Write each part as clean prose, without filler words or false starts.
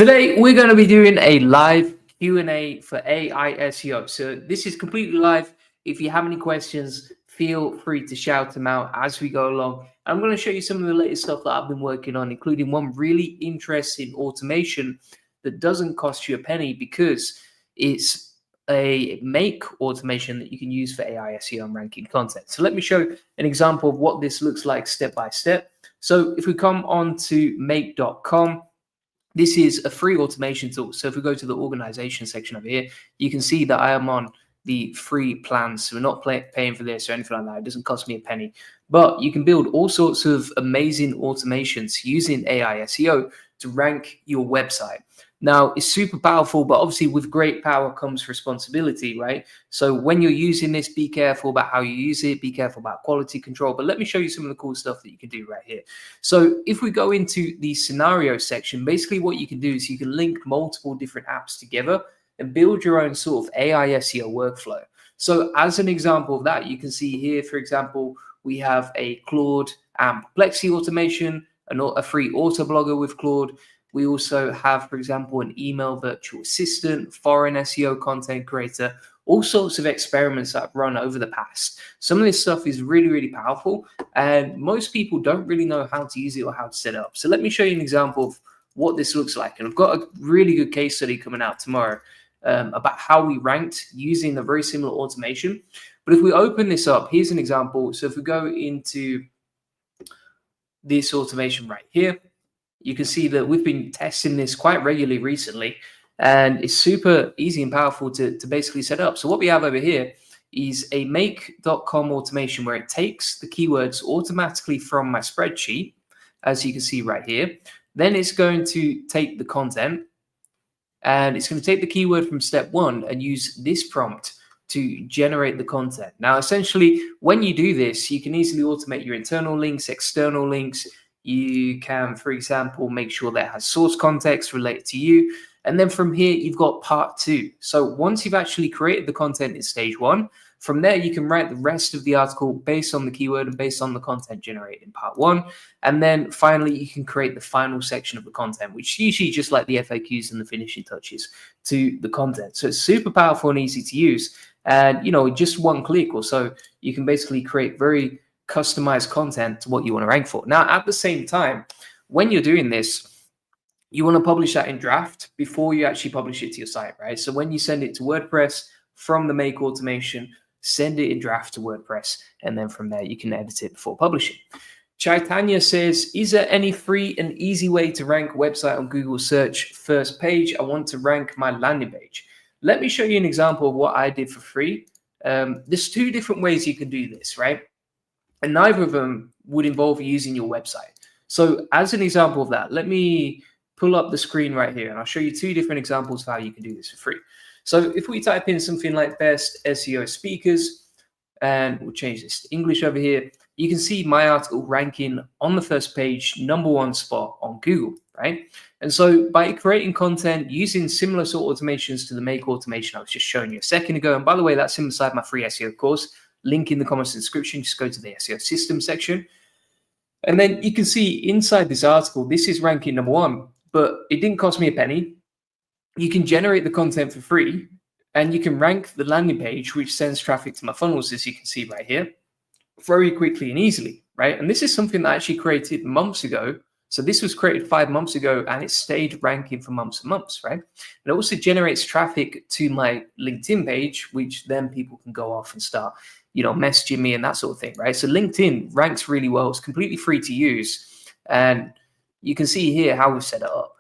Today, we're going to be doing a live Q&A for AI SEO. So this is completely live. If you have any questions, feel free to shout them out as we go along. I'm going to show you some of the latest stuff that I've been working on, including one really interesting automation that doesn't cost you a penny because it's a make automation that you can use for AI SEO and ranking content. So let me show an example of what this looks like step by step. So if we come on to make.com, this is a free automation tool. So if we go to the organization section over here, you can see that I am on the free plans. So we're not paying for this or anything like that. It doesn't cost me a penny. But you can build all sorts of amazing automations using AI SEO to rank your website. Now, it's super powerful, but obviously with great power comes responsibility, right? So when you're using this, be careful about how you use it, be careful about quality control. But let me show you some of the cool stuff that you can do right here. So if we go into the scenario section, basically what you can do is you can link multiple different apps together and build your own sort of AI SEO workflow. So as an example of that, you can see here, for example, we have a Claude and Perplexity automation, a free Autoblogger with Claude. We also have, for example, an email virtual assistant, foreign SEO content creator, all sorts of experiments that I've run over the past. Some of this stuff is really, really powerful, and most people don't really know how to use it or how to set it up. So let me show you an example of what this looks like. And I've got a really good case study coming out tomorrow about how we ranked using a very similar automation. But if we open this up, here's an example. So if we go into this automation right here, you can see that we've been testing this quite regularly recently, and it's super easy and powerful to basically set up. So what we have over here is a make.com automation where it takes the keywords automatically from my spreadsheet, as you can see right here. Then it's going to take the content, and it's going to take the keyword from step one and use this prompt to generate the content. Now, essentially, when you do this, you can easily automate your internal links, external links. You can, for example, make sure that it has source context related to you. And then from here, you've got part two. So once you've actually created the content in stage one, from there, you can write the rest of the article based on the keyword and based on the content generated in part one. And then finally, you can create the final section of the content, which is usually just like the FAQs and the finishing touches to the content. So it's super powerful and easy to use. And, just one click or so, you can basically create very customized content to what you want to rank for. Now, at the same time, when you're doing this, you want to publish that in draft before you actually publish it to your site, right? So when you send it to WordPress from the make automation, send it in draft to WordPress, and then from there you can edit it before publishing. Chaitanya says, is there any free and easy way to rank a website on Google search first page? I want to rank my landing page. Let me show you an example of what I did for free. There's two different ways you can do this, right? And neither of them would involve using your website. So as an example of that, let me pull up the screen right here, and I'll show you two different examples of how you can do this for free. So if we type in something like best SEO speakers, and we'll change this to English over here, you can see my article ranking on the first page, #1 spot on Google, right? And so by creating content using similar sort of automations to the make automation I was just showing you a second ago, and by the way, that's inside my free SEO course, link in the comments description, just go to the SEO system section. And then you can see inside this article, this is ranking #1, but it didn't cost me a penny. You can generate the content for free, and you can rank the landing page, which sends traffic to my funnels, as you can see right here, very quickly and easily, right? And this is something that I actually created months ago. So this was created 5 months ago, and it stayed ranking for months and months, right? And it also generates traffic to my LinkedIn page, which then people can go off and start messaging me and that sort of thing, right? So LinkedIn ranks really well. It's completely free to use. And you can see here how we've set it up,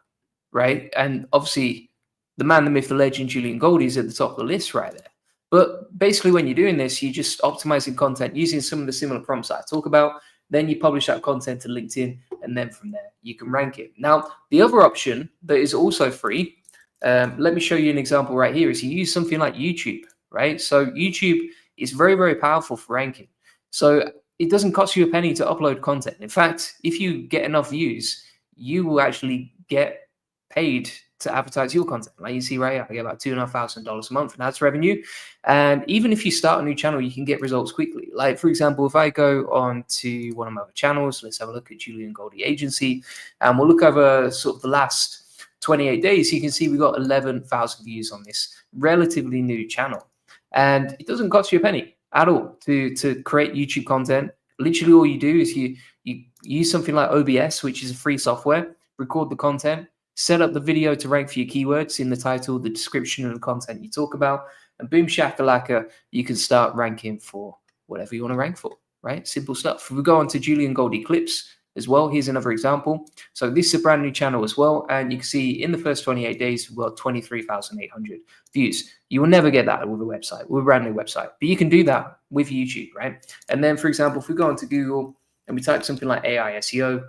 right? And obviously, the man, the myth, the legend, Julian Goldie is at the top of the list right there. But basically, when you're doing this, you're just optimizing content using some of the similar prompts that I talk about. Then you publish that content to LinkedIn, and then from there, you can rank it. Now, the other option that is also free, let me show you an example right here, is you use something like YouTube, right? So YouTube is very, very powerful for ranking. So it doesn't cost you a penny to upload content. In fact, if you get enough views, you will actually get paid to advertise your content. Like you see right here, I get about $2,500 a month in ads revenue. And even if you start a new channel, you can get results quickly. Like, for example, if I go on to one of my other channels, let's have a look at Julian Goldie Agency, and we'll look over sort of the last 28 days, you can see we got 11,000 views on this relatively new channel. And it doesn't cost you a penny at all to create YouTube content. Literally all you do is you use something like OBS, which is a free software, record the content, set up the video to rank for your keywords in the title, the description, and the content you talk about, and boom shakalaka, you can start ranking for whatever you want to rank for, right? Simple stuff. If we go on to Julian Goldie Clips as well, here's another example. So this is a brand new channel as well, and you can see in the first 28 days, we've got 23,800 views. You will never get that with a website, with a brand new website, but you can do that with YouTube, right? And then, for example, if we go onto Google and we type something like AI SEO,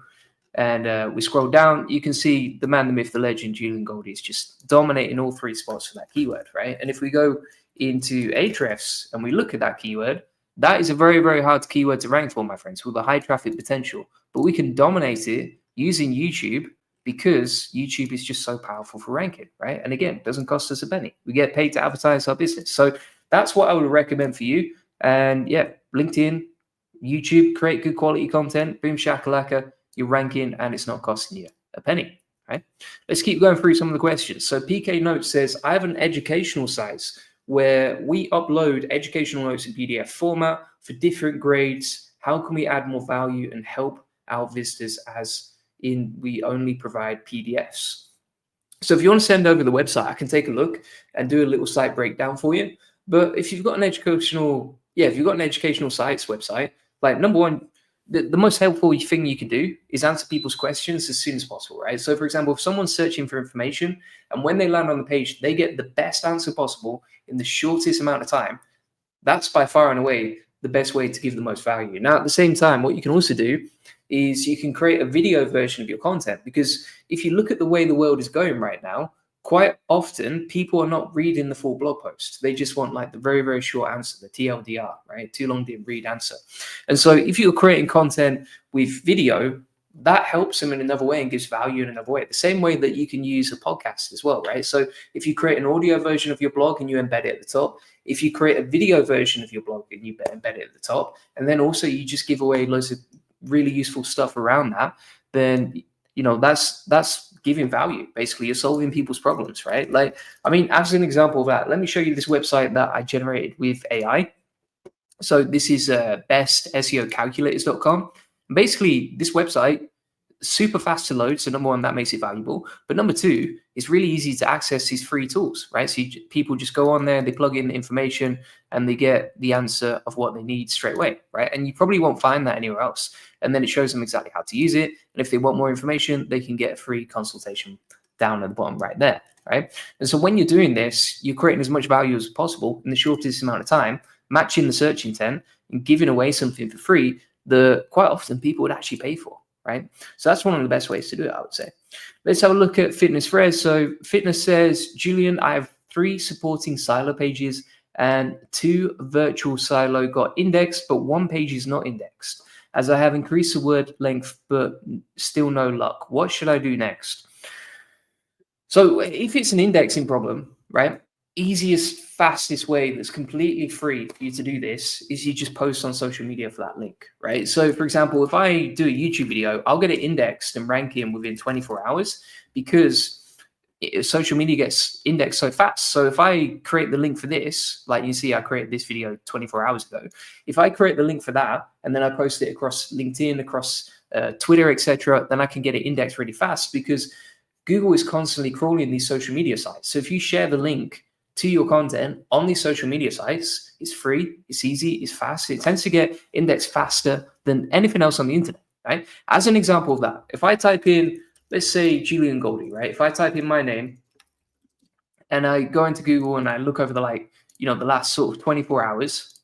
and we scroll down, you can see the man, the myth, the legend, Julian Goldie is just dominating all three spots for that keyword, right? And if we go into Ahrefs and we look at that keyword, that is a very, very hard keyword to rank for, my friends, with a high traffic potential. But we can dominate it using YouTube because YouTube is just so powerful for ranking, right? And again, it doesn't cost us a penny. We get paid to advertise our business. So that's what I would recommend for you. And yeah, LinkedIn, YouTube, create good quality content, boom shakalaka, you're ranking and it's not costing you a penny, right? Let's keep going through some of the questions. So PK Notes says, I have an educational site where we upload educational notes in PDF format for different grades. How can we add more value and help our visitors, as in we only provide PDFs? So if you want to send over the website, I can take a look and do a little site breakdown for you. But if you've got an educational, sites website, like number one, the most helpful thing you can do is answer people's questions as soon as possible, right? So for example, if someone's searching for information and when they land on the page, they get the best answer possible in the shortest amount of time, that's by far and away the best way to give the most value. Now, at the same time, what you can also do is you can create a video version of your content, because if you look at the way the world is going right now, quite often people are not reading the full blog post. They just want like the very, very short answer, the TLDR, right? Too long didn't read answer. And so if you're creating content with video, that helps them in another way and gives value in another way. The same way that you can use a podcast as well, right? So if you create an audio version of your blog and you embed it at the top, if you create a video version of your blog and you embed it at the top, and then also you just give away loads of really useful stuff around that, then that's giving value. Basically, you're solving people's problems, right? Like, I mean, as an example of that, let me show you this website that I generated with AI. So this is bestseocalculators.com. Basically, this website, super fast to load. So number one, that makes it valuable. But number two, it's really easy to access these free tools, right? So people just go on there, they plug in the information, and they get the answer of what they need straight away, right? And you probably won't find that anywhere else. And then it shows them exactly how to use it. And if they want more information, they can get a free consultation down at the bottom right there, right? And so when you're doing this, you're creating as much value as possible in the shortest amount of time, matching the search intent and giving away something for free that quite often people would actually pay for, right? So that's one of the best ways to do it, I would say. Let's have a look at Fitness Frez. So Fitness says, Julian, I have 3 supporting silo pages and 2 virtual silo got indexed, but 1 page is not indexed, as I have increased the word length, but still no luck. What should I do next? So if it's an indexing problem, right, easiest, fastest way that's completely free for you to do this is you just post on social media for that link, right? So for example, if I do a YouTube video, I'll get it indexed and ranking within 24 hours because social media gets indexed so fast. So if I create the link for this, like you see, I created this video 24 hours ago. If I create the link for that and then I post it across LinkedIn, across Twitter, etc., then I can get it indexed really fast because Google is constantly crawling these social media sites. So if you share the link to your content on these social media sites, it's free, it's easy, it's fast. It tends to get indexed faster than anything else on the internet, right? As an example of that, if I type in, let's say Julian Goldie, right? If I type in my name and I go into Google and I look over the last sort of 24 hours.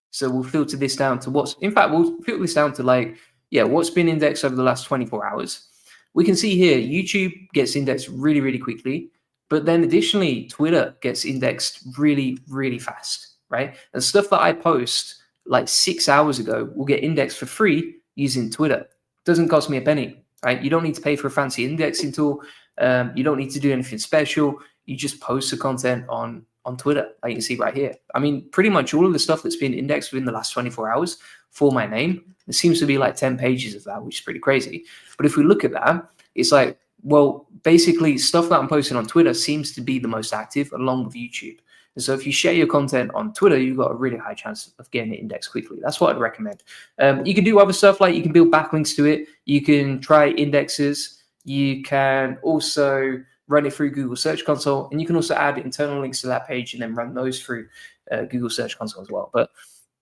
So we'll filter this down to we'll filter this down to what's been indexed over the last 24 hours. We can see here, YouTube gets indexed really, really quickly. But then additionally, Twitter gets indexed really, really fast, right? And stuff that I post like 6 hours ago will get indexed for free using Twitter. Doesn't cost me a penny, right? You don't need to pay for a fancy indexing tool. You don't need to do anything special. You just post the content on Twitter, like you can see right here. I mean, pretty much all of the stuff that's been indexed within the last 24 hours for my name, there seems to be like 10 pages of that, which is pretty crazy. But if we look at that, it's like well, basically stuff that I'm posting on Twitter seems to be the most active along with YouTube. And so if you share your content on Twitter, you've got a really high chance of getting it indexed quickly. That's what I'd recommend. You can do other stuff, like you can build backlinks to it. You can try indexes. You can also run it through Google Search Console, and you can also add internal links to that page and then run those through Google Search Console as well. But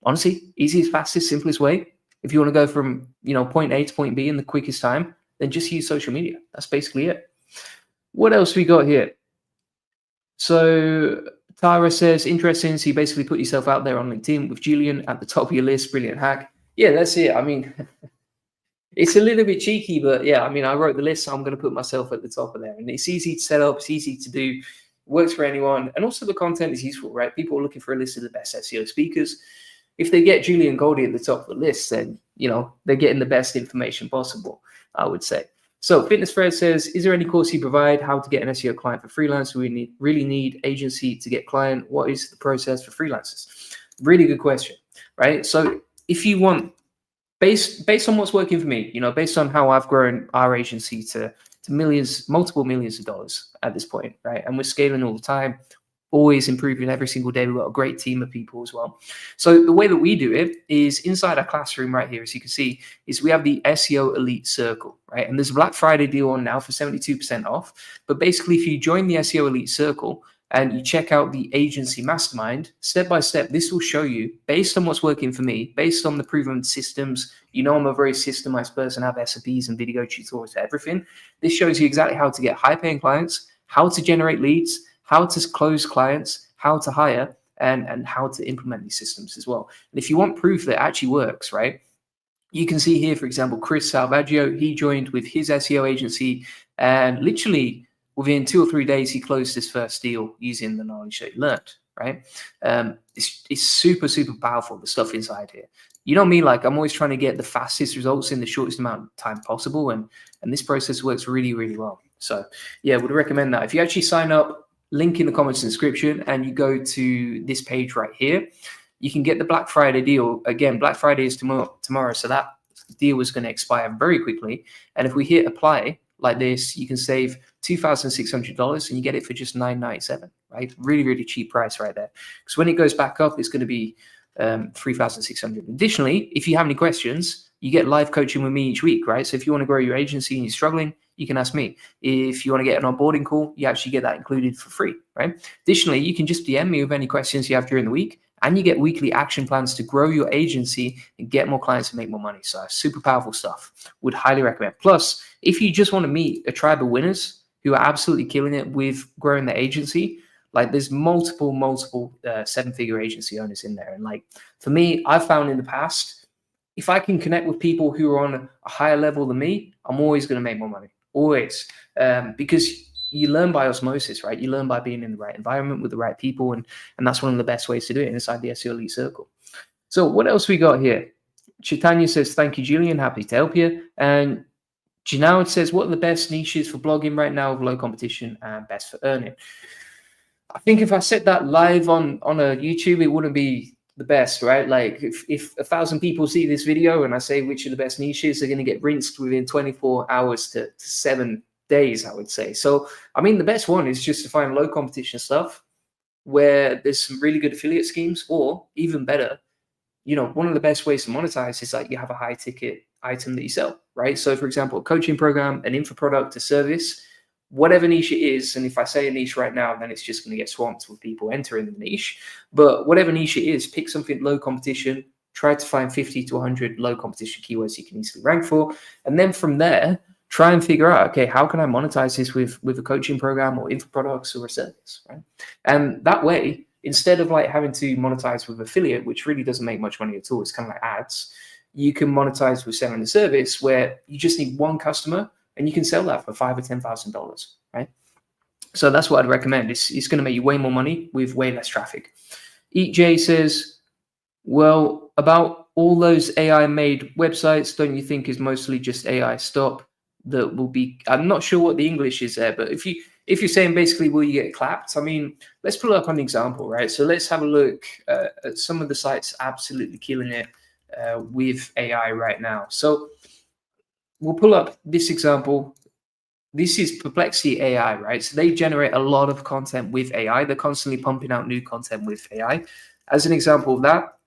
honestly, easiest, fastest, simplest way. If you want to go from point A to point B in the quickest time, then just use social media. That's basically it. What else we got here? So Tara says, interesting. So you basically put yourself out there on LinkedIn with Julian at the top of your list. Brilliant hack. Yeah, that's it. I mean, it's a little bit cheeky, but yeah, I mean, I wrote the list, so I'm going to put myself at the top of there. And it's easy to set up. It's easy to do. Works for anyone. And also the content is useful, right? People are looking for a list of the best SEO speakers. If they get Julian Goldie at the top of the list, then, they're getting the best information possible, I would say. So Fitness Fred says, is there any course you provide how to get an SEO client for freelance? We really need agency to get client. What is the process for freelancers? Really good question, right? So if you want, based on what's working for me, based on how I've grown our agency to millions, multiple millions of dollars at this point, right? And we're scaling all the time, always improving every single day. We've got a great team of people as well. So the way that we do it is inside our classroom right here, as you can see, is we have the SEO Elite Circle, right? And there's a Black Friday deal on now for 72% off. But basically, if you join the SEO Elite Circle and you check out the agency mastermind, step by step, this will show you, based on what's working for me, based on the proven systems, I'm a very systemized person, I have SOPs and video tutorials, everything. This shows you exactly how to get high paying clients, how to generate leads, how to close clients, how to hire, and how to implement these systems as well. And if you want proof that it actually works, right? You can see here, for example, Chris Salvaggio, he joined with his SEO agency, and literally within 2 or 3 days, he closed his first deal using the knowledge that he learned, right? It's super, super powerful, the stuff inside here. You know me, like I'm always trying to get the fastest results in the shortest amount of time possible. And this process works really, really well. So yeah, would recommend that. If you actually sign up, link in the comments and description, and you go to this page right here, you can get the Black Friday deal. Again, Black Friday is tomorrow, so that deal is going to expire very quickly. And if we hit apply like this, you can save $2,600 and you get it for just $997, right? Really, really cheap price right there. Because when it goes back up, it's going to be $3,600. Additionally, if you have any questions, you get live coaching with me each week, right? So if you want to grow your agency and you're struggling, you can ask me. If you want to get an onboarding call, you actually get that included for free, right? Additionally, you can just DM me with any questions you have during the week, and you get weekly action plans to grow your agency and get more clients and make more money. So super powerful stuff. Would highly recommend. Plus, if you just want to meet a tribe of winners who are absolutely killing it with growing their agency, like there's multiple 7-figure agency owners in there. And like for me, I've found in the past, if I can connect with people who are on a higher level than me, I'm always going to make more money. Always. Because you learn by osmosis, right? You learn by being in the right environment with the right people. And that's one of the best ways to do it inside the SEO Elite Circle. So what else we got here? Chaitanya says, thank you, Julian. Happy to help you. And Janelle says, what are the best niches for blogging right now with low competition and best for earning? I think if I set that live on a YouTube, it wouldn't be the best, right? Like if 1,000 people see this video and I say which are the best niches, they're going to get rinsed within 24 hours to 7 days, I would say. So, I mean, the best one is just to find low competition stuff where there's some really good affiliate schemes, or even better, one of the best ways to monetize is like you have a high ticket item that you sell, right? So for example, a coaching program, an info product, a service, whatever niche it is. And if I say a niche right now, then it's just going to get swamped with people entering the niche. But whatever niche it is, pick something low competition, try to find 50 to 100 low competition keywords you can easily rank for. And then from there, try and figure out, okay, how can I monetize this with a coaching program or info products or a service, right? And that way, instead of like having to monetize with affiliate, which really doesn't make much money at all, it's kind of like ads, you can monetize with selling a service where you just need one customer and you can sell that for $5,000 or $10,000, right? So that's what I'd recommend. It's going to make you way more money with way less traffic. Eat J says, well, about all those AI-made websites, don't you think is mostly just AI stop that will be? I'm not sure what the English is there, but if you're saying basically will you get clapped? I mean, let's pull up an example, right? So let's have a look at some of the sites absolutely killing it with AI right now. So we'll pull up this example. this is Perplexity AI, right? So they generate a lot of content with AI. They're constantly pumping out new content with AI. As an example of that,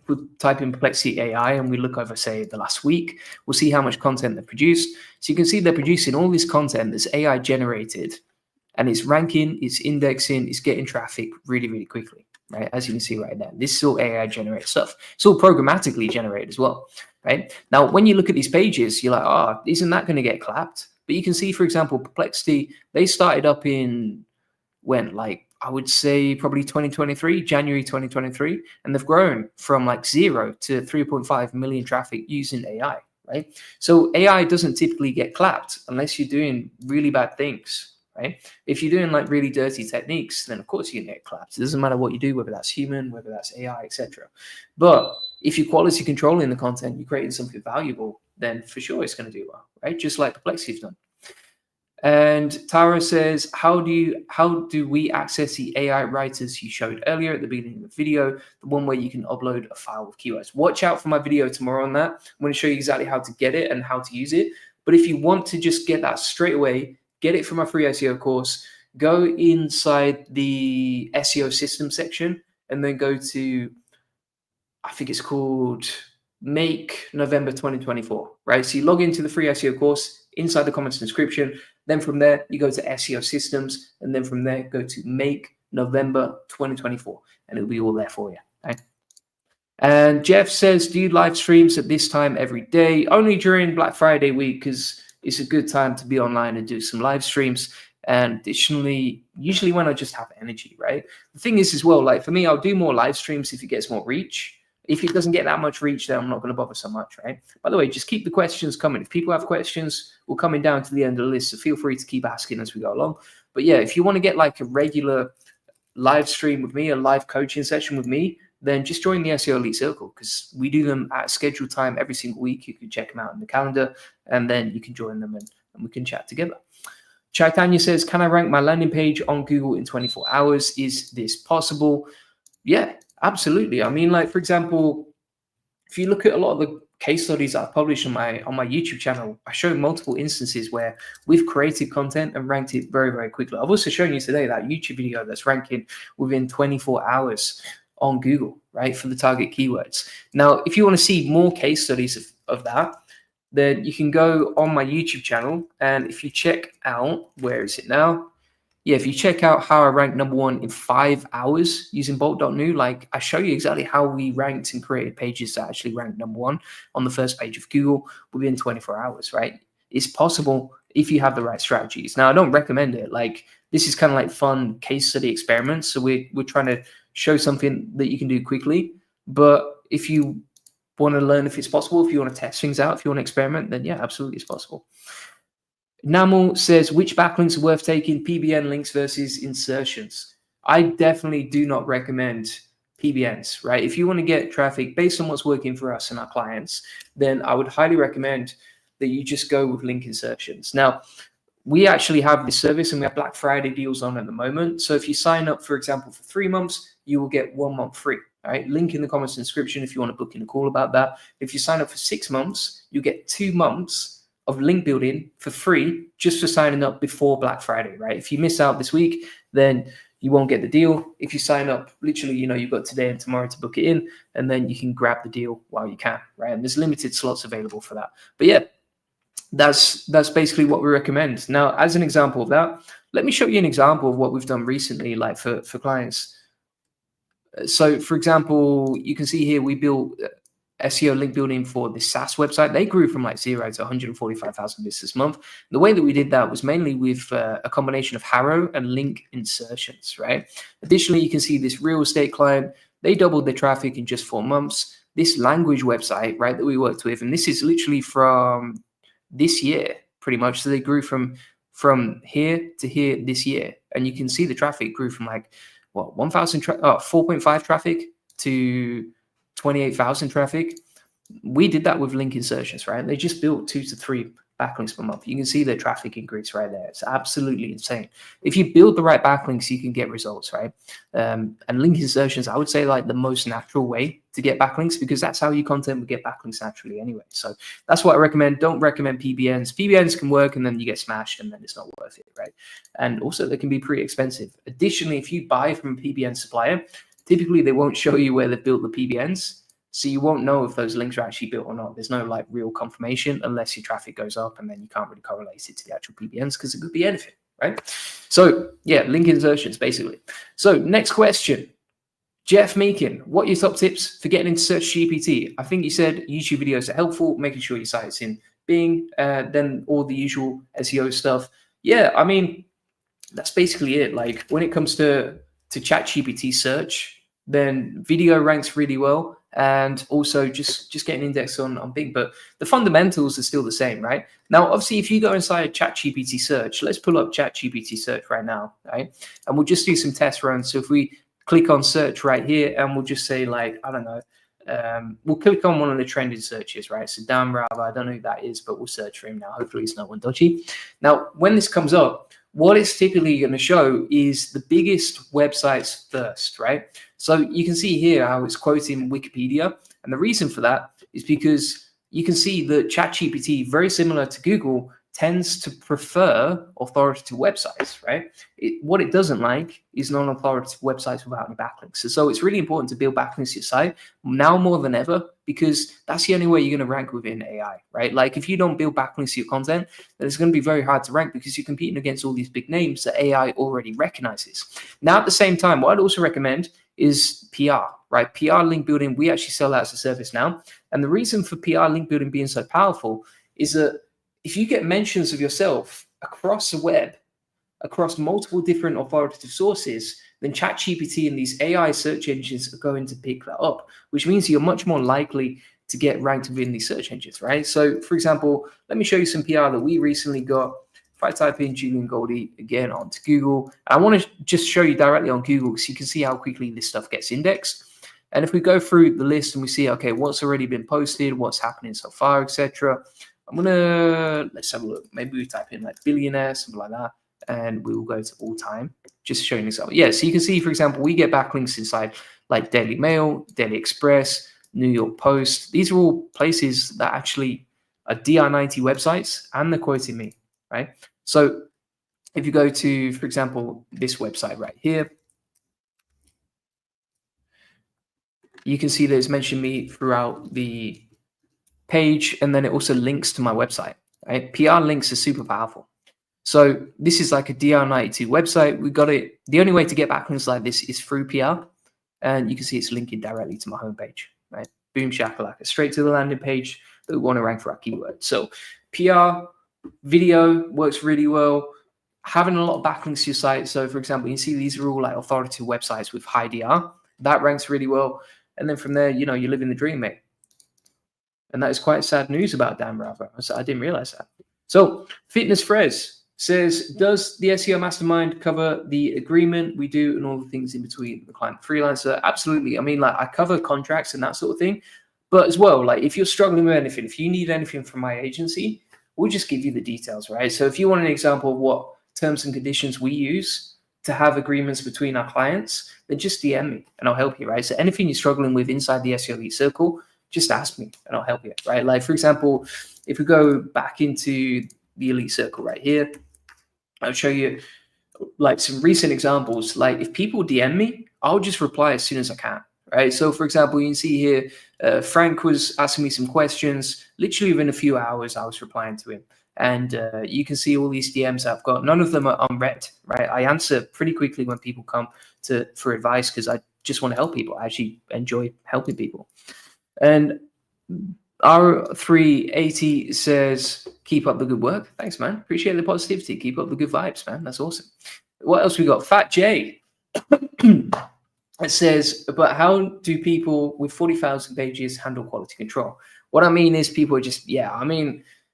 we type in Perplexity AI and we look over, say, the last week, we'll see how much content they produced. So you can see they're producing all this content that's AI generated, and it's ranking, it's indexing, it's getting traffic really, really quickly, right? As you can see right there, this is all AI generated stuff. It's all programmatically generated as well, right? Now, when you look at these pages, you're like, oh, isn't that going to get clapped? But you can see, for example, Perplexity, they started up in when, like, I would say probably 2023, January 2023, and they've grown from like 0 to 3.5 million traffic using AI, right? So AI doesn't typically get clapped unless you're doing really bad things, right? If you're doing like really dirty techniques, then of course you can get clapped. It doesn't matter what you do, whether that's human, whether that's AI, etc. But if you're quality controlling the content, you're creating something valuable, then for sure it's going to do well, right? Just like Perplexity's done. And Tara says, how do we access the AI writers you showed earlier at the beginning of the video, the one where you can upload a file with keywords? Watch out for my video tomorrow on that. I'm going to show you exactly how to get it and how to use it. But if you want to just get that straight away, get it from my free SEO course, go inside the SEO system section and then go to, I think it's called Make November 2024, right? So you log into the free SEO course inside the comments description. Then from there, you go to SEO systems. And then from there, go to Make November 2024. And it'll be all there for you. Okay? And Jeff says, do you live streams at this time every day? Only during Black Friday week, because it's a good time to be online and do some live streams. And additionally, usually when I just have energy, right? The thing is as well, like for me, I'll do more live streams if it gets more reach. If it doesn't get that much reach, then I'm not going to bother so much, right? By the way, just keep the questions coming. If people have questions, we're coming down to the end of the list, so feel free to keep asking as we go along. But yeah, if you want to get like a regular live stream with me, a live coaching session with me, then just join the SEO Elite Circle, because we do them at scheduled time every single week. You can check them out in the calendar, and then you can join them and we can chat together. Chaitanya says, can I rank my landing page on Google in 24 hours? Is this possible? Yeah, absolutely. I mean, like, for example, if you look at a lot of the case studies I've published on my YouTube channel, I show multiple instances where we've created content and ranked it very, very quickly. I've also shown you today that YouTube video that's ranking within 24 hours on Google, right, for the target keywords. Now, if you want to see more case studies of that, then you can go on my YouTube channel. And if you check out, where is it now? Yeah, if you check out how I ranked #1 in 5 hours using bolt.new, like I show you exactly how we ranked and created pages that actually ranked #1 on the first page of Google within 24 hours, right? It's possible if you have the right strategies. Now, I don't recommend it. Like, this is kind of like fun case study experiments. So we're trying to show something that you can do quickly. But if you want to learn if it's possible, if you want to test things out, if you want to experiment, then yeah, absolutely it's possible. Namal says, which backlinks are worth taking, PBN links versus insertions? I definitely do not recommend PBNs, right? If you want to get traffic based on what's working for us and our clients, then I would highly recommend that you just go with link insertions. Now, we actually have this service and we have Black Friday deals on at the moment. So if you sign up, for example, for 3 months, you will get 1 month free. All right, link in the comments description if you want to book in a call about that. If you sign up for 6 months, you get 2 months of link building for free just for signing up before Black Friday, right? If you miss out this week, then you won't get the deal. If you sign up, literally, you've got today and tomorrow to book it in, and then you can grab the deal while you can, right? And there's limited slots available for that. But yeah, that's basically what we recommend. Now, as an example of that, let me show you an example of what we've done recently, like for clients. So for example, you can see here we built SEO link building for the SaaS website. They grew from like 0 to 145,000 visitors this month. The way that we did that was mainly with a combination of Harrow and link insertions, right? Additionally, you can see this real estate client, they doubled their traffic in just 4 months. This language website, right, that we worked with, and this is literally from this year, pretty much. So they grew from here to here this year. And you can see the traffic grew from like, 4.5 traffic to 28,000 traffic. We did that with link insertions, right? They just built 2 to 3 backlinks per month. You can see their traffic increase right there. It's absolutely insane. If you build the right backlinks, you can get results, right? And link insertions, I would say, like the most natural way to get backlinks, because that's how your content will get backlinks naturally anyway. So that's what I recommend. Don't recommend PBNs. PBNs can work and then you get smashed and then it's not worth it, right? And also they can be pretty expensive. Additionally, if you buy from a PBN supplier, typically they won't show you where they've built the PBNs. So you won't know if those links are actually built or not. There's no like real confirmation unless your traffic goes up, and then you can't really correlate it to the actual PBNs because it could be anything, right? So yeah, link insertions basically. So next question. Jeff Meakin, what are your top tips for getting into Search GPT? I think you said YouTube videos are helpful, making sure your site's in Bing, then all the usual SEO stuff. Yeah, I mean, that's basically it. Like when it comes to ChatGPT search, then video ranks really well, and also just getting indexed on Bing. But the fundamentals are still the same, right? Now, obviously, if you go inside ChatGPT search, let's pull up ChatGPT search right now, right? And we'll just do some test runs. So if we click on search right here, and we'll just say like, I don't know, we'll click on one of the trending searches, right? So Dan Rava, I don't know who that is, but we'll search for him now. Hopefully it's not one dodgy. Now, when this comes up, what it's typically going to show is the biggest websites first, right? So you can see here how it's quoting Wikipedia. And the reason for that is because you can see that ChatGPT, very similar to Google, tends to prefer authoritative websites, right? What it doesn't like is non-authoritative websites without any backlinks. So it's really important to build backlinks to your site now more than ever, because that's the only way you're going to rank within AI, right? Like if you don't build backlinks to your content, then it's going to be very hard to rank because you're competing against all these big names that AI already recognizes. Now, at the same time, what I'd also recommend is PR, right? PR link building, we actually sell that as a service now. And the reason for PR link building being so powerful is that if you get mentions of yourself across the web, across multiple different authoritative sources, then ChatGPT and these AI search engines are going to pick that up, which means you're much more likely to get ranked within these search engines, right? So, for example, let me show you some PR that we recently got. If I type in Julian Goldie again onto Google, I want to just show you directly on Google so you can see how quickly this stuff gets indexed. And if we go through the list and we see, okay, what's already been posted, what's happening so far, etc. Let's have a look. Maybe we type in like billionaire, something like that, and we will go to all time, just showing an example. Yeah, so you can see, for example, we get backlinks inside like Daily Mail, Daily Express, New York Post. These are all places that actually are DR90 websites, and they're quoting me, right? So if you go to, for example, this website right here, you can see that it's mentioned me throughout the page, and then it also links to my website, right? PR links are super powerful. So this is like a DR92 website. We got it. The only way to get backlinks like this is through PR, and you can see it's linking directly to my homepage, right? Boom shakalaka, straight to the landing page that we want to rank for our keyword. So PR, video works really well. Having a lot of backlinks to your site. So for example, you see these are all like authoritative websites with high DR. That ranks really well. And then from there, you know, you're living the dream, mate. And that is quite sad news about Dan Rava. I didn't realize that. So Fitness Frez says, does the SEO Mastermind cover the agreement we do and all the things in between the client freelancer? Absolutely. I mean, like I cover contracts and that sort of thing. But as well, like if you're struggling with anything, if you need anything from my agency, we'll just give you the details, right? So if you want an example of what terms and conditions we use to have agreements between our clients, then just DM me and I'll help you, right? So anything you're struggling with inside the SEO Elite Circle, just ask me and I'll help you, right? Like, for example, if we go back into the Elite Circle right here, I'll show you like some recent examples. Like if people DM me, I'll just reply as soon as I can, right? So for example, you can see here, Frank was asking me some questions. Literally within a few hours, I was replying to him. And you can see all these DMs I've got. None of them are unread, right? I answer pretty quickly when people come for advice because I just want to help people. I actually enjoy helping people. And R380 says, keep up the good work. Thanks, man. Appreciate the positivity. Keep up the good vibes, man. That's awesome. What else we got? Fat J. It says, but how do people with 40,000 pages handle quality control? What I mean is people are just,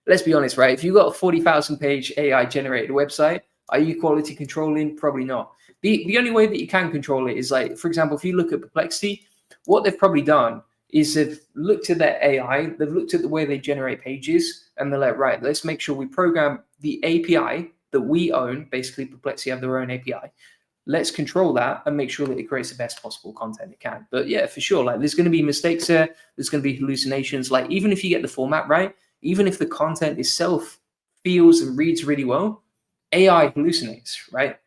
let's be honest, right? If you've got a 40,000 page AI generated website, are you quality controlling? Probably not. The only way that you can control it is like, for example, if you look at Perplexity, what they've probably done is they've looked at their AI, they've looked at the way they generate pages, and they're like, right, let's make sure we program the API that we own. Basically, Perplexity have their own API. let's control that and make sure that it creates the best possible content it can. But yeah, for sure, like there's going to be mistakes there. There's going to be hallucinations. Like even if you get the format right, even if the content itself feels and reads really well, AI hallucinates, right?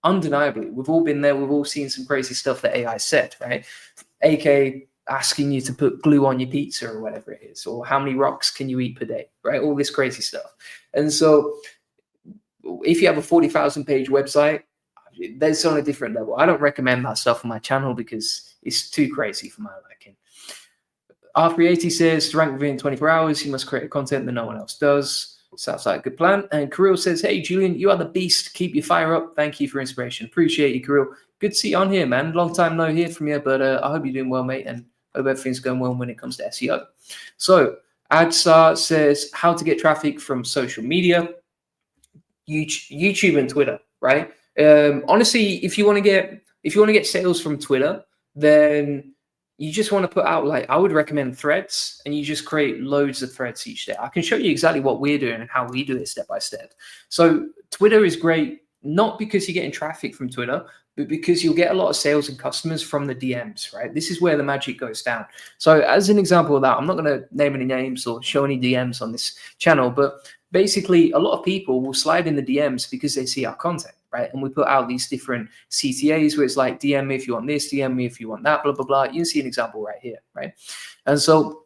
Undeniably, we've all been there. We've all seen some crazy stuff that AI said, right? AK asking you to put glue on your pizza or whatever it is, or how many rocks can you eat per day, right? All this crazy stuff. And so if you have a 40,000 page website, that's on a different level. I don't recommend that stuff on my channel because it's too crazy for my liking. R380 says to rank within 24 hours, you must create content that no one else does. Sounds like a good plan. And Kirill says, hey, Julian, you are the beast. Keep your fire up. Thank you for inspiration. Appreciate you, Kirill. Good to see you on here, man. Long time no hear from you, but I hope you're doing well, mate, and hope everything's going well when it comes to SEO. So Adsar says how to get traffic from social media, YouTube and Twitter, right? Honestly, if you want to get sales from Twitter, then you just want to put out, like, I would recommend threads, and you just create loads of threads each day. I can show you exactly what we're doing and how we do it step by step. So Twitter is great, not because you're getting traffic from Twitter, but because you'll get a lot of sales and customers from the DMs, right? This is where the magic goes down. So as an example of that, I'm not going to name any names or show any DMs on this channel, but basically a lot of people will slide in the DMs because they see our content, right? And we put out these different CTAs where it's like, DM me if you want this, DM me if you want that, blah, blah, blah. You can see an example right here, right? And so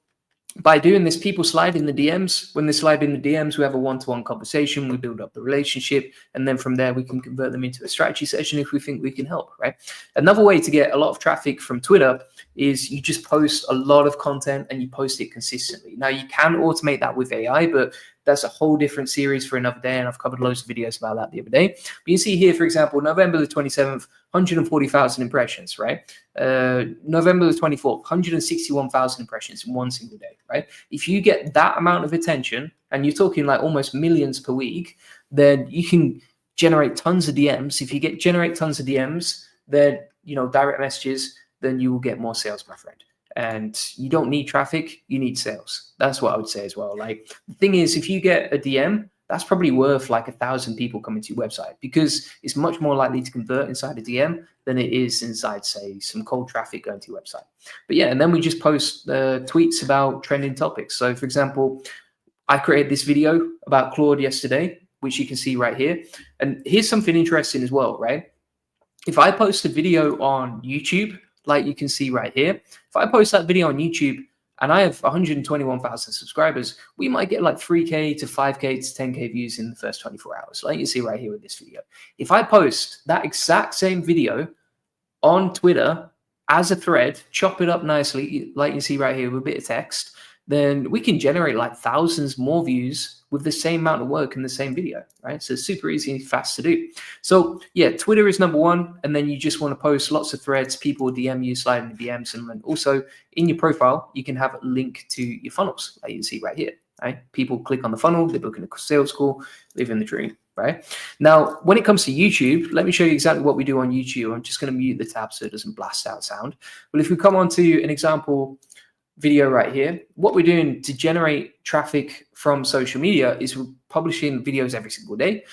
by doing this, people slide in the DMs. When they slide in the DMs, we have a one-to-one conversation. We build up the relationship. And then from there, we can convert them into a strategy session if we think we can help, right? Another way to get a lot of traffic from Twitter is you just post a lot of content and you post it consistently. Now, you can automate that with AI, but that's a whole different series for another day, and I've covered loads of videos about that the other day. But you see here, for example, November the 27th, 140,000 impressions, right? November the 24th, 161,000 impressions in one single day, right? If you get that amount of attention, and you're talking like almost millions per week, then you can generate tons of DMs. If you generate tons of DMs, then, direct messages, then you will get more sales, my friend. And you don't need traffic, you need sales. That's what I would say as well. Like, the thing is, if you get a DM, that's probably worth like 1,000 people coming to your website, because it's much more likely to convert inside a DM than it is inside, say, some cold traffic going to your website. But yeah, and then we just post tweets about trending topics. So for example, I created this video about Claude yesterday, which you can see right here. And here's something interesting as well, right? If I post a video on YouTube, like you can see right here, if I post that video on YouTube and I have 121,000 subscribers, we might get like 3K to 5K to 10K views in the first 24 hours, like you see right here with this video. If I post that exact same video on Twitter as a thread, chop it up nicely, like you see right here with a bit of text, then we can generate like thousands more views with the same amount of work in the same video, right? So it's super easy and fast to do. So yeah, Twitter is number one. And then you just want to post lots of threads, people will DM you, slide in the DMs. And then also in your profile, you can have a link to your funnels, like you can see right here, right? People click on the funnel, they book in a sales call, living the dream, right? Now, when it comes to YouTube, let me show you exactly what we do on YouTube. I'm just going to mute the tab so it doesn't blast out sound. But if we come on to an example video right here, what we're doing to generate traffic from social media is we're publishing videos every single day.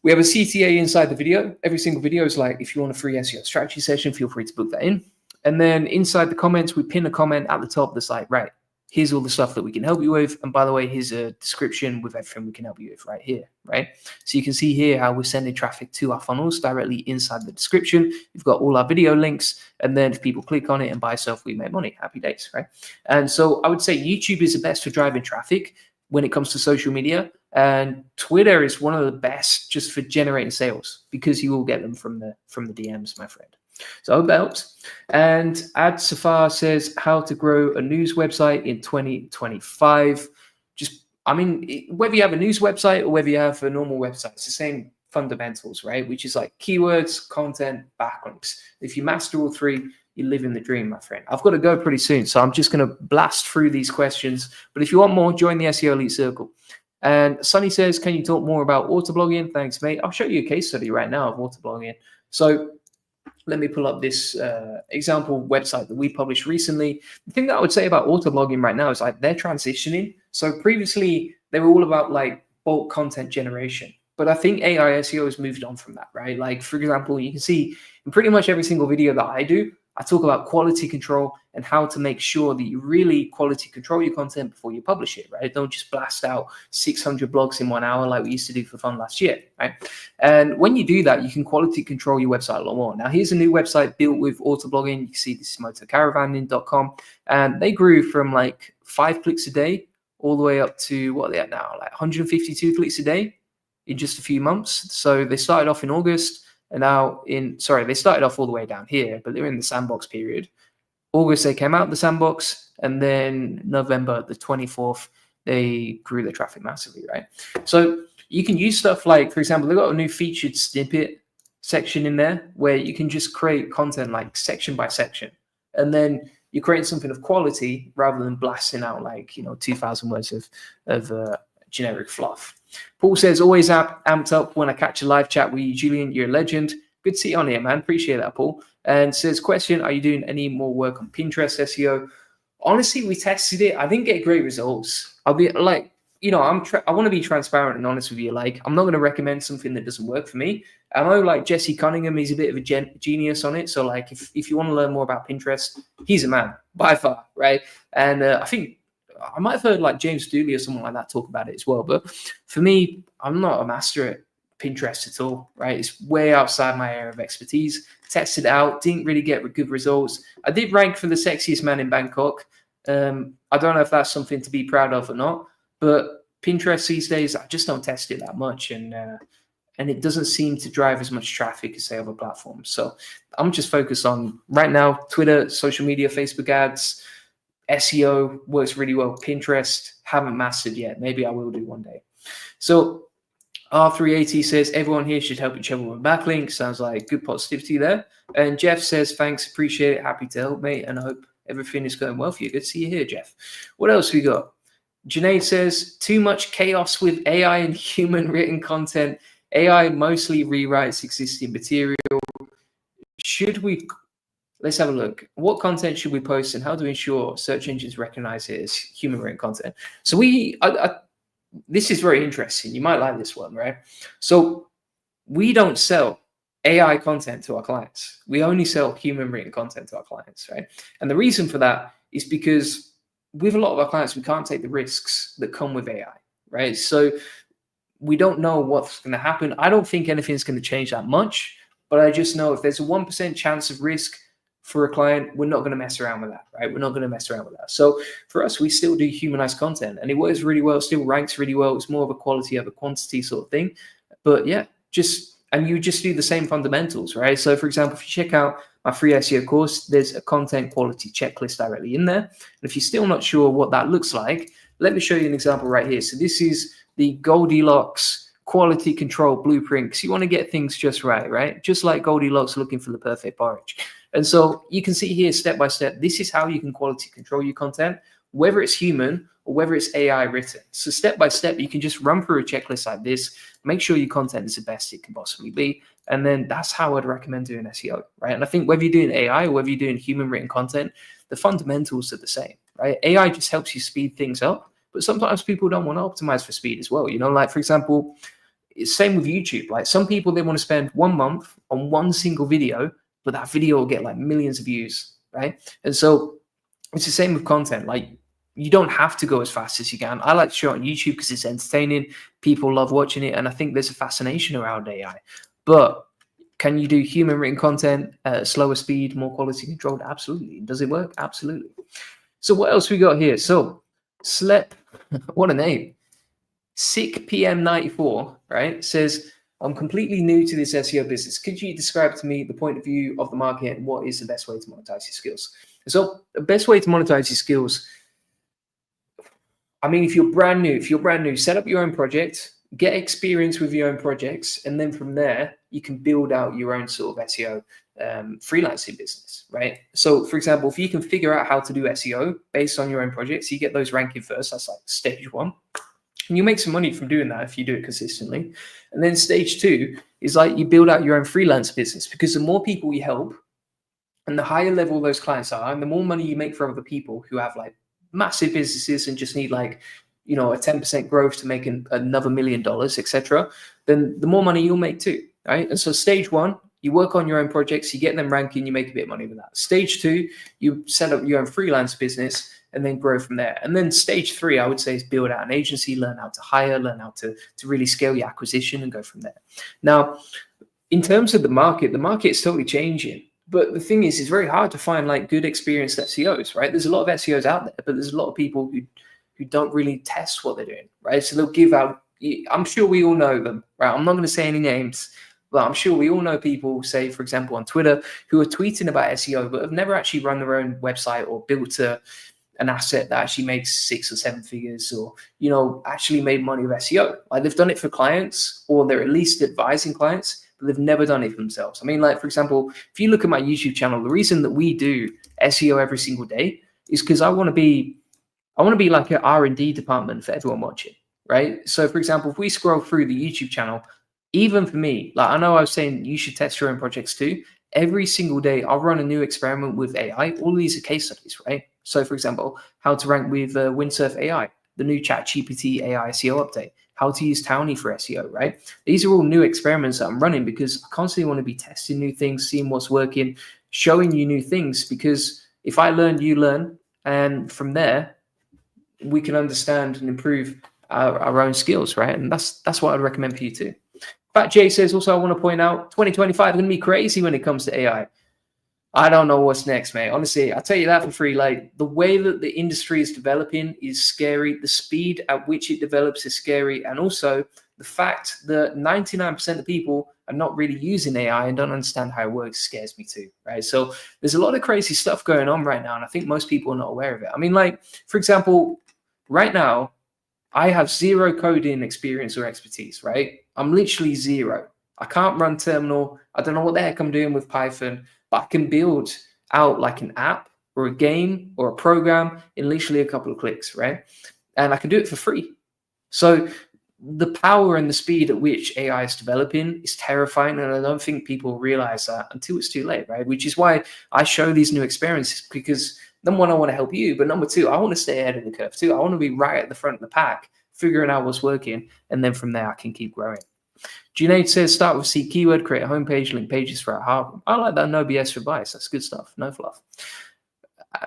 We have a CTA inside the video. Every single video is like, if you want a free SEO strategy session, feel free to book that in. And then inside the comments, we pin a comment at the top that's like, right, here's all the stuff that we can help you with. And by the way, here's a description with everything we can help you with right here, right? So you can see here how we're sending traffic to our funnels directly inside the description. We've got all our video links. And then if people click on it and buy stuff, we make money. Happy days, right? And so I would say YouTube is the best for driving traffic when it comes to social media. And Twitter is one of the best just for generating sales, because you will get them from the DMs, my friend. So I hope that helps. And Ad Safar says how to grow a news website in 2025. Just, I mean, whether you have a news website or whether you have a normal website, it's the same fundamentals, right? Which is like keywords, content, backlinks. If you master all three, you live in the dream, my friend. I've got to go pretty soon, so I'm just going to blast through these questions. But if you want more, join the SEO Elite Circle. And Sunny says, can you talk more about autoblogging? Thanks, mate. I'll show you a case study right now of autoblogging. So let me pull up this example website that we published recently. The thing that I would say about autoblogging right now is like they're transitioning. So previously they were all about like bulk content generation, But I think AI SEO has moved on from that, right? Like, for example, you can see in pretty much every single video that I do, I talk about quality control and how to make sure that you really quality control your content before you publish it, right? Don't just blast out 600 blogs in 1 hour like we used to do for fun last year, right? And when you do that, you can quality control your website a lot more. Now, here's a new website built with Autoblogging. You can see this is motocaravanning.com, and they grew from like 5 clicks a day all the way up to what are they at now, like 152 clicks a day in just a few months. So they started off in August, and now they started off all the way down here, but they're in the sandbox period. August, they came out of the sandbox, and then November the 24th, they grew the traffic massively, right? So you can use stuff like, for example, they've got a new featured snippet section in there where you can just create content like section by section. And then you're creating something of quality rather than blasting out like, 2,000 words of generic fluff. Paul says, always amped up when I catch a live chat with you, Julian. You're a legend. Good to see you on here, man. Appreciate that, Paul. And says, question, are you doing any more work on Pinterest SEO? Honestly, we tested it. I didn't get great results. I'll be like, I want to be transparent and honest with you. Like, I'm not going to recommend something that doesn't work for me. I know, like, Jesse Cunningham, he's a bit of a genius on it. So, like, if you want to learn more about Pinterest, he's a man by far, right? And I think I might have heard like James Dooley or someone like that talk about it as well. But for me, I'm not a master at Pinterest at all, right? It's way outside my area of expertise. Tested it out, didn't really get good results. I did rank for the sexiest man in Bangkok. I don't know if that's something to be proud of or not, but Pinterest these days, I just don't test it that much. And it doesn't seem to drive as much traffic as, say, other platforms. So I'm just focused on, right now, Twitter, social media, Facebook ads. SEO works really well. Pinterest, haven't mastered yet. Maybe I will do one day. So R380 says, everyone here should help each other with backlinks. Sounds like good positivity there. And Jeff says, thanks, appreciate it. Happy to help, mate. And I hope everything is going well for you. Good to see you here, Jeff. What else we got? Janae says, too much chaos with AI and human written content. AI mostly rewrites existing material. Let's have a look. What content should we post, and how do we ensure search engines recognize it as human written content? So this is very interesting. You might like this one, right? So we don't sell AI content to our clients. We only sell human written content to our clients, right? And the reason for that is because with a lot of our clients, we can't take the risks that come with AI, right? So we don't know what's going to happen. I don't think anything's going to change that much, but I just know if there's a 1% chance of risk for a client, we're not going to mess around with that, right? We're not going to mess around with that. So for us, we still do humanized content, and it works really well, still ranks really well. It's more of a quality over quantity sort of thing. But yeah, you just do the same fundamentals, right? So for example, if you check out my free SEO course, there's a content quality checklist directly in there. And if you're still not sure what that looks like, let me show you an example right here. So this is the Goldilocks quality control blueprint, because you want to get things just right? Just like Goldilocks looking for the perfect porridge. And so you can see here step by step, this is how you can quality control your content, whether it's human or whether it's AI written. So step by step, you can just run through a checklist like this, make sure your content is the best it can possibly be. And then that's how I'd recommend doing SEO, right? And I think whether you're doing AI or whether you're doing human written content, the fundamentals are the same, right? AI just helps you speed things up, but sometimes people don't want to optimize for speed as well. Like for example, it's same with YouTube. Like some people, they want to spend 1 month on one single video, but that video will get like millions of views, right? And so it's the same with content. Like you don't have to go as fast as you can. I like to show it on YouTube because it's entertaining. People love watching it. And I think there's a fascination around AI. But can you do human written content at a slower speed, more quality controlled? Absolutely. Does it work? Absolutely. So what else we got here? So what a name. Sick PM94, right, says, I'm completely new to this SEO business. Could you describe to me the point of view of the market and what is the best way to monetize your skills? So the best way to monetize your skills, I mean, if you're brand new, set up your own project, get experience with your own projects, and then from there, you can build out your own sort of SEO freelancing business, right? So for example, if you can figure out how to do SEO based on your own projects, you get those ranking first, that's like stage 1. And you make some money from doing that if you do it consistently. And then stage 2 is like you build out your own freelance business, because the more people you help and the higher level those clients are, and the more money you make for other people who have like massive businesses and just need like a 10% growth to make another $1 million, etc., then the more money you'll make too, right? And so stage one, you work on your own projects, you get them ranking, you make a bit of money with that. Stage two, you set up your own freelance business and then grow from there. And then stage three, I would say, is build out an agency, learn how to hire, learn how to really scale your acquisition and go from there. Now, in terms of the market is totally changing. But the thing is, it's very hard to find like good experienced SEOs, right? There's a lot of SEOs out there, but there's a lot of people who don't really test what they're doing, right? So they'll give out, I'm sure we all know them, right? I'm not going to say any names, but I'm sure we all know people, say, for example, on Twitter, who are tweeting about SEO, but have never actually run their own website or built an asset that actually makes 6 or 7 figures, or, actually made money with SEO. Like, they've done it for clients, or they're at least advising clients, but they've never done it for themselves. I mean, like, for example, if you look at my YouTube channel, the reason that we do SEO every single day is because I want to be like an R&D department for everyone watching, right? So, for example, if we scroll through the YouTube channel, even for me, like, I know I was saying you should test your own projects too. Every single day, I'll run a new experiment with AI. All these are case studies, right? So, for example, how to rank with Windsurf AI, the new ChatGPT AI SEO update, how to use Townie for SEO, right? These are all new experiments that I'm running because I constantly want to be testing new things, seeing what's working, showing you new things, because if I learn, you learn. And from there, we can understand and improve our own skills, right? And that's what I'd recommend for you too. Fat Jay says, also, I want to point out 2025 is going to be crazy when it comes to AI. I don't know what's next, mate. Honestly, I'll tell you that for free. Like, the way that the industry is developing is scary. The speed at which it develops is scary. And also the fact that 99% of people are not really using AI and don't understand how it works scares me too, right? So there's a lot of crazy stuff going on right now. And I think most people are not aware of it. I mean, like, for example, right now, I have zero coding experience or expertise, right? I'm literally zero. I can't run terminal. I don't know what the heck I'm doing with Python, but I can build out like an app or a game or a program in literally a couple of clicks, right? And I can do it for free. So the power and the speed at which AI is developing is terrifying. And I don't think people realize that until it's too late, right? Which is why I show these new experiences, because number one, I want to help you, but number two, I want to stay ahead of the curve too. I want to be right at the front of the pack, figuring out what's working, and then from there I can keep growing. Junaid says, start with C keyword, create a homepage, link pages for a heart. I like that. No BS advice. That's good stuff. No fluff.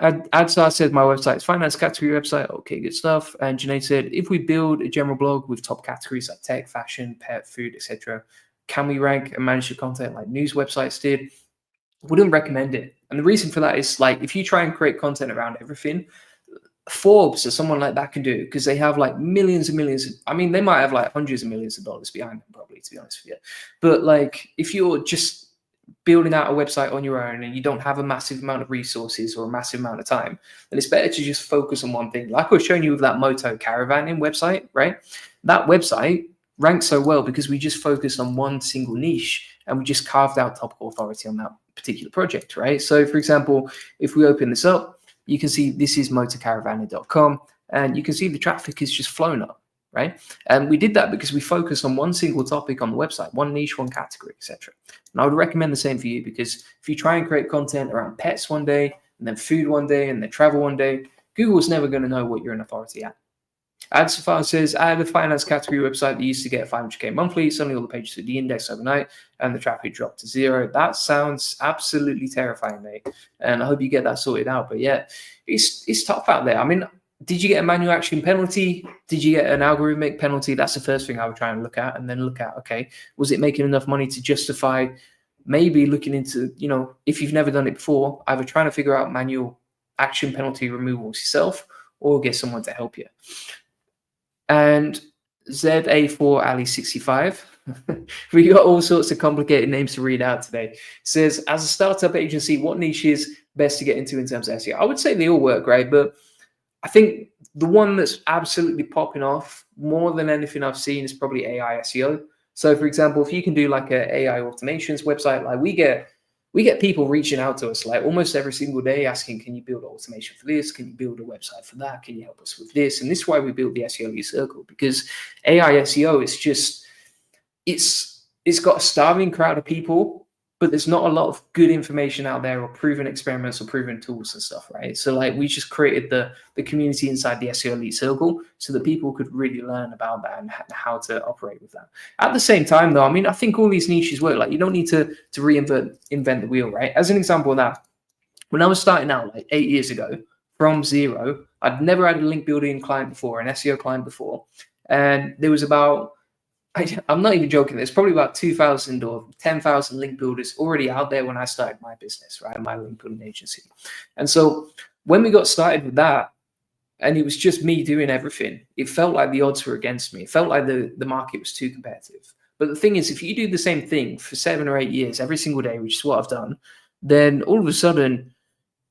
Adsar says, my website is finance category website. Okay, good stuff. And Junaid said, if we build a general blog with top categories like tech, fashion, pet, food, etc., can we rank and manage the content like news websites did? Wouldn't recommend it. And the reason for that is, like, if you try and create content around everything, Forbes or someone like that can do it, because they have like millions and millions. I mean, they might have like hundreds of millions of dollars behind them, probably, to be honest with you. But like, if you're just building out a website on your own and you don't have a massive amount of resources or a massive amount of time, then it's better to just focus on one thing. Like I was showing you with that Moto caravanning website, right? That website ranked so well because we just focused on one single niche and we just carved out topical authority on that particular project, right? So, for example, if we open this up, you can see this is motorcaravanning.com, and you can see the traffic is just flown up, right? And we did that because we focused on one single topic on the website, one niche, one category, etc. And I would recommend the same for you, because if you try and create content around pets one day, and then food one day, and then travel one day, Google's never going to know what you're an authority at. Adsafar says, I had a finance category website that used to get 500K monthly. Suddenly all the pages were de-indexed overnight and the traffic dropped to 0. That sounds absolutely terrifying, mate. And I hope you get that sorted out. But yeah, it's tough out there. I mean, did you get a manual action penalty? Did you get an algorithmic penalty? That's the first thing I would try and look at, and then look at, okay, was it making enough money to justify maybe looking into, if you've never done it before, either trying to figure out manual action penalty removals yourself or get someone to help you. And ZA4 Ali 65. We got all sorts of complicated names to read out today. It says, as a startup agency, what niche is best to get into in terms of SEO? I would say they all work, right? But I think the one that's absolutely popping off more than anything I've seen is probably AI SEO. So, for example, if you can do like a AI automations website, like we get people reaching out to us like almost every single day asking, can you build automation for this? Can you build a website for that? Can you help us with this? And this is why we built the SEO Elite Circle, because AI SEO is just, it's got a starving crowd of people but there's not a lot of good information out there or proven experiments or proven tools and stuff, right? So like we just created the community inside the SEO Elite Circle so that people could really learn about that and how to operate with that. At the same time, though, I mean, I think all these niches work. Like you don't need to invent the wheel, right? As an example of that, when I was starting out like 8 years ago from zero, I'd never had a link building client before, an SEO client before, and there was about I'm not even joking. There's probably about 2,000 or 10,000 link builders already out there when I started my business, right? My link building agency. And so when we got started with that, and it was just me doing everything, it felt like the odds were against me. It felt like the market was too competitive. But the thing is, if you do the same thing for 7 or 8 years, every single day, which is what I've done, then all of a sudden,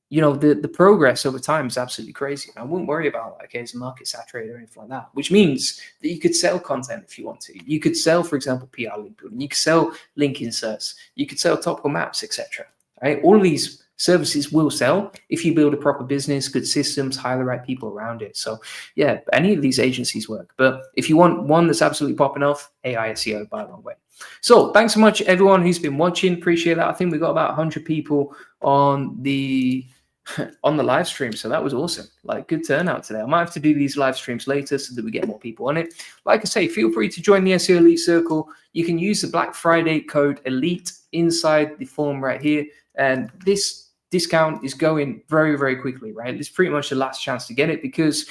you know, the progress over time is absolutely crazy. And I wouldn't worry about like, is the market saturated or anything like that, which means that you could sell content if you want to. You could sell, for example, PR link building. You could sell link inserts. You could sell topical maps, etc. Right? All of these services will sell if you build a proper business, good systems, hire the right people around it. So yeah, any of these agencies work. But if you want one that's absolutely popping off, AI SEO by a long way. So thanks so much, everyone who's been watching. Appreciate that. I think we got about 100 people on the live stream, so that was awesome. Like, good turnout today. I might have to do these live streams later so that we get more people on it. Like I say, feel free to join the SEO Elite Circle. You can use the Black Friday code ELITE inside the form right here, and this discount is going very, very quickly, right? It's pretty much the last chance to get it because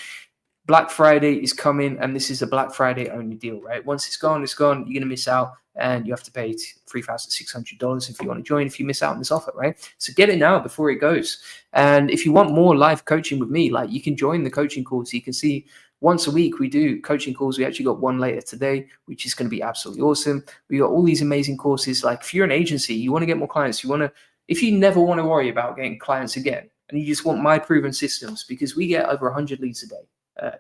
Black Friday is coming, and this is a Black Friday only deal, right? Once it's gone, it's gone. You're going to miss out, and you have to pay $3,600 if you want to join, if you miss out on this offer, right? So get it now before it goes. And if you want more live coaching with me, like, you can join the coaching calls. You can see once a week we do coaching calls. We actually got one later today, which is going to be absolutely awesome. We got all these amazing courses. Like, if you're an agency, you want to get more clients, if you never want to worry about getting clients again, and you just want my proven systems, because we get over 100 leads a day.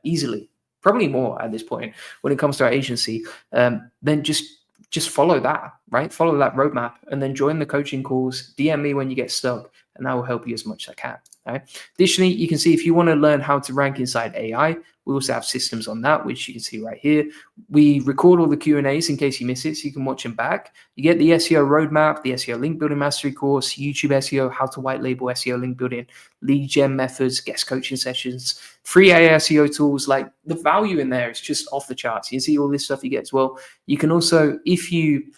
Easily, probably more at this point when it comes to our agency, then just follow that, right? Follow that roadmap, and then join the coaching calls. DM me when you get stuck, and I will help you as much as I can. Right? Additionally, you can see if you want to learn how to rank inside AI, we also have systems on that, which you can see right here. We record all the Q&As in case you miss it, so you can watch them back. You get the SEO roadmap, the SEO link building mastery course, YouTube SEO, how to white label SEO link building, lead gen methods, guest coaching sessions, free AI SEO tools. Like, the value in there is just off the charts. You can see all this stuff you get as well. You can also, if you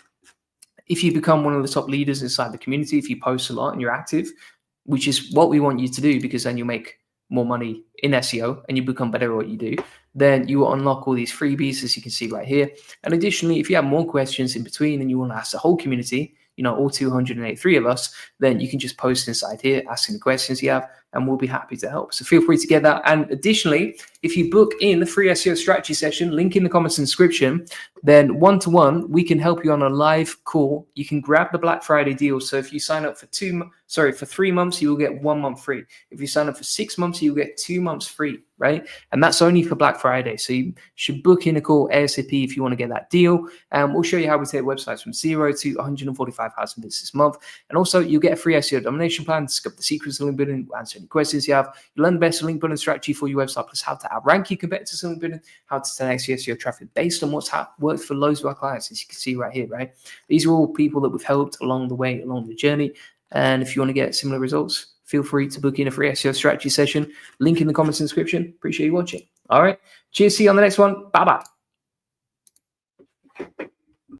become one of the top leaders inside the community, if you post a lot and you're active, which is what we want you to do, because then you make more money in SEO and you become better at what you do, then you will unlock all these freebies, as you can see right here. And additionally, if you have more questions in between and you want to ask the whole community, you know, all 283 of us, then you can just post inside here, asking the questions you have, and we'll be happy to help. So feel free to get that. And additionally, if you book in the free SEO strategy session, link in the comments and description, then one-to-one, we can help you on a live call. You can grab the Black Friday deal. So if you sign up for 3 months, you will get 1 month free. If you sign up for 6 months, you'll get 2 months free, right? And that's only for Black Friday. So you should book in a call ASAP if you want to get that deal. And we'll show you how we take websites from 0 to 145,000 visits this month. And also, you'll get a free SEO domination plan, discover the secrets of link building, answer any questions you have. You learn the best link building strategy for your website, plus how to outrank your competitors in link building, how to 10x your SEO traffic based on what's worked for loads of our clients, as you can see right here, right? These are all people that we've helped along the way, along the journey. And if you want to get similar results, feel free to book in a free SEO strategy session. Link in the comments and description. Appreciate you watching. All right. Cheers. See you on the next one. Bye-bye.